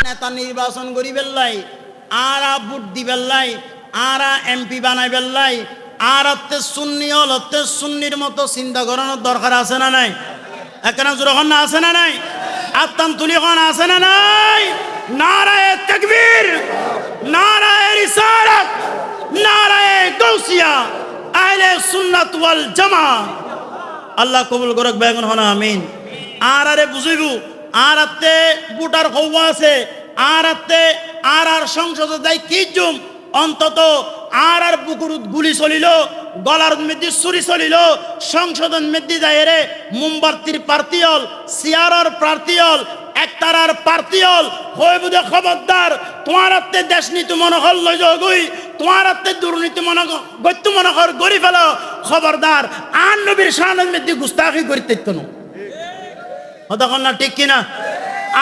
নেতা নির্বাচন করি বেল্লাই আরা ভোট দি বেল্লাই আরা এমপি বানাই বেল্লাই আর আত্মে সুন্নি হল আত্মে সুন্নির মতো চিন্তা করানোর দরকার আছে না নাই? এখানে যখন না আছে না নাই? আত্মান তুলি খন আছে না নাই? নারায়ে তাকবীর, নারায়ে রিসালাত, নারায়ে গাউসিয়া, আহলে সুন্নাত ওয়াল জামাত। আল্লাহ কবুল করুক বেগুন হনা আমিন। আর আরে বুঝিবু আর আত্তে বুটার হওয়া আছে আর আত্তে আর সংসদে যাই কি জুম অন্তত আর বুকুরুত গুলি চলিল গলার মধ্যে ছুরি চলিল সংসদন মধ্যে যায় রে মোমবাতির প্রার্থীল সিয়ারর প্রার্থীল একতারার প্রার্থীল হয়ে বুঝে খবরদার তোমার হাতে দেশ নীতি মনোহর লই যাগুই তোমার হাতে দুর্নীতি গত্য মনোহর গড়ি ফেল খবরদার আর নবীর শানের মধ্যে গুস্তাখি করিতে কেন তখন না ঠিক কিনা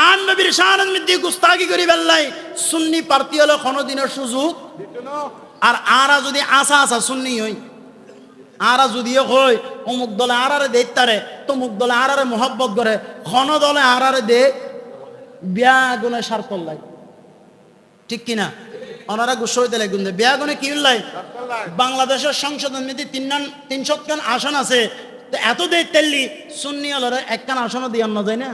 আর নবীর শানের মধ্যে গুস্তাখি করি বেল্লাই সুন্নি প্রার্থী হলো কোনোদিনের সুযোগ আর আরা যদি আসা আসা সুন্নি হই আরা যদিও কই অমুক দলে আরারে দেখতারে তমুক দলে আরারে মোহব্বত করে ঘন দলে আরারে দে বিয়া গুনে সার করলাই ঠিক কিনা ওনারা গুসো হইতে লাগুন দে বিয়া গুনে কি হইলাই বাংলাদেশের সংসদের মধ্যে 300 খান আসন আছে এত দেই তেললি সুন্নি হলরে একখান আসনও দিয়ান না যায় না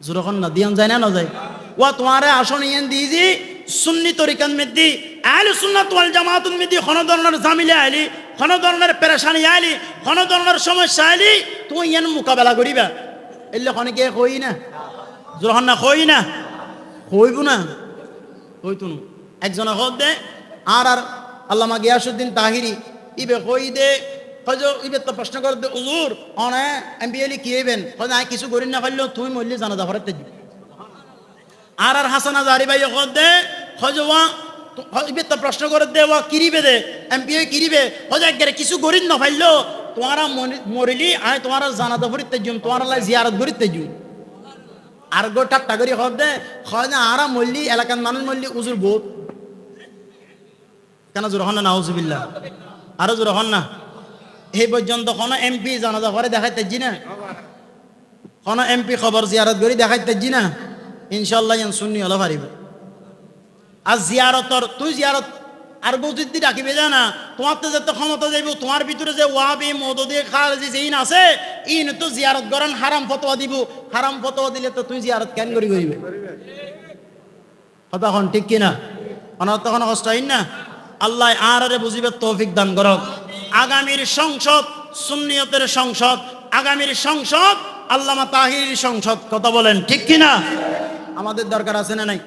যখন না দিয়ান যায় না যায় ও তোমারে আসন ইয়ান দিয়েছি সুন্নি তরিকার মধ্যে আহলে সুন্নাত ওয়াল জামাতের মধ্যে কোন ধরনের ঝামেলা আইলি কোন ধরনের পেরেশানি আইলি কোন ধরনের সমস্যা আইলি তুই ইয়ান মোকাবেলা করিবা এলে কোনকে কই না যখন না কই না কইব না কইতো না একজন হদ দে আর আল্লামা গিয়াসউদ্দিন তাহিরি ইবে কই দে হজো ইবে তো প্রশ্ন করে দে হুজুর অনে এমবিএলি কি হইবেন কই না কিছু করিন না পারলো তুই মল্লি জানাজা পড়তে দিবি আর হাসান আজারি ভাই কদ দে হজওয়া ইবে তো প্রশ্ন করে দে ওয়া কিরিবে দে এমপিএ কিরিবে হজ একবারে কিছু করিন না পারলো তোমারা মরিলি আয় তোমারা জানাজা পড়তে জুম তোমারা লাই জিয়ারত করিতে জুম আর গোটা টাগরি হদ দে হয় না আরা মল্লি এলাকার মানুষ মল্লি হুজুর বহুত কেন জোর হন না নাউজুবিল্লাহ আরো জোর হন না এই পর্যন্ত কোন এমপি জানাজা করে দেখাইতে জি না কোন এমপি খবর জিয়ারত করি দেখাইতে জি না ইনশাআল্লাহ ইয়ান সুন্নি হলো পারিব আর জিয়ারতর তুই জিয়ারত আর বুঝিদি রাখিবে জানা তোমার তো যত ক্ষমতা যাইব তোমার ভিতরে যে ওয়াহাবি মওদুদি খারজি যেইন আছে ইন তো জিয়ারত করেন হারাম ফতোয়া দিব হারাম ফতোয়া দিলে তো তুই জিয়ারত কেন করিবে কথা হন ঠিক কিনা অনার তখন কষ্ট হইন না আল্লাহ আরে বুঝিবে তৌফিক দান করক আগামীর সংসদ সুন্নিয়তের সংসদ আগামীর সংসদ আল্লামা তাহিরির সংসদ কথা বলেন ঠিক কিনা আমাদের দরকার আছে না নাই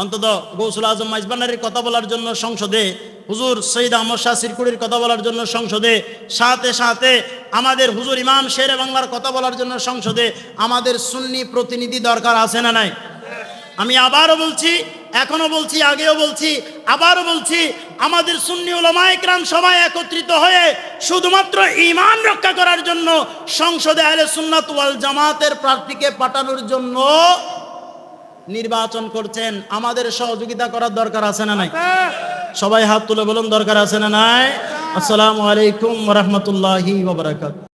অন্তত গৌসুল আজম মাইজবানারির কথা বলার জন্য সংসদে হুজুর সৈয়দ আহমদ শাহ সিরকুড়ির কথা বলার জন্য সংসদে সাথে সাথে আমাদের হুজুর ইমাম শেরে বাংলার কথা বলার জন্য সংসদে আমাদের সুন্নি প্রতিনিধি দরকার আছে না নাই আমি আবারও বলছি এখনো বলছি আগেও বলছি আবারও বলছি আমাদের সুন্নি উলামায়ে কেরাম সবাই একত্রিত হয়ে শুধুমাত্র ঈমান রক্ষা করার জন্য সংসদে আহলে সুন্নাত ওয়াল জামাতের প্রার্থীকে পাঠানোর জন্য নির্বাচন করছেন আমাদের সহযোগিতা করার দরকার আছে না নাই সবাই হাত তুলে বলুন দরকার আছে না নাই আসসালামু আলাইকুম ওয়া রাহমাতুল্লাহি ওয়া বারাকাতুহু